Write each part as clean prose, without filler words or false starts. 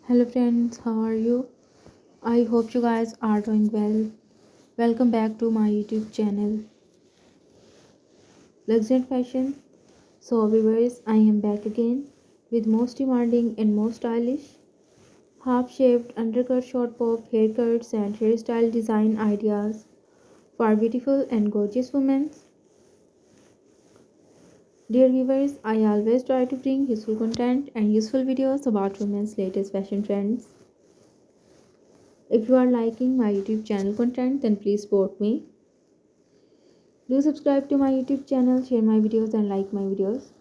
Hello friends, how are you? I hope you guys are doing well. Welcome back to my YouTube channel, Luxury Fashion. So viewers, I am back again with most demanding and most stylish half-shaved, undercut, short pop haircuts and hairstyle design ideas for beautiful and gorgeous women. Dear viewers, I always try to bring useful content and useful videos about women's latest fashion trends. If you are liking my YouTube channel content, then please support me. Do subscribe to my YouTube channel, share my videos and like my videos.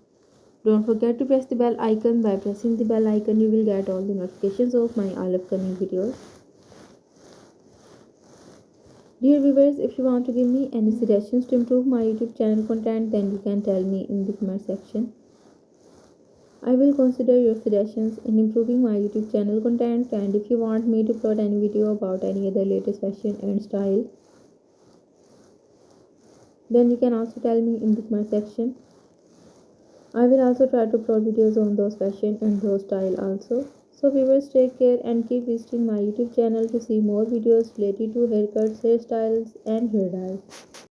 Don't forget to press the bell icon. By pressing the bell icon, you will get all the notifications of my all upcoming videos. Dear viewers, if you want to give me any suggestions to improve my YouTube channel content, then you can tell me in the comment section. I will consider your suggestions in improving my YouTube channel content, and if you want me to upload any video about any other latest fashion and style, then you can also tell me in the comment section. I will also try to upload videos on those fashion and those style also. So viewers, take care and keep visiting my YouTube channel to see more videos related to haircuts, hairstyles and hair dyes.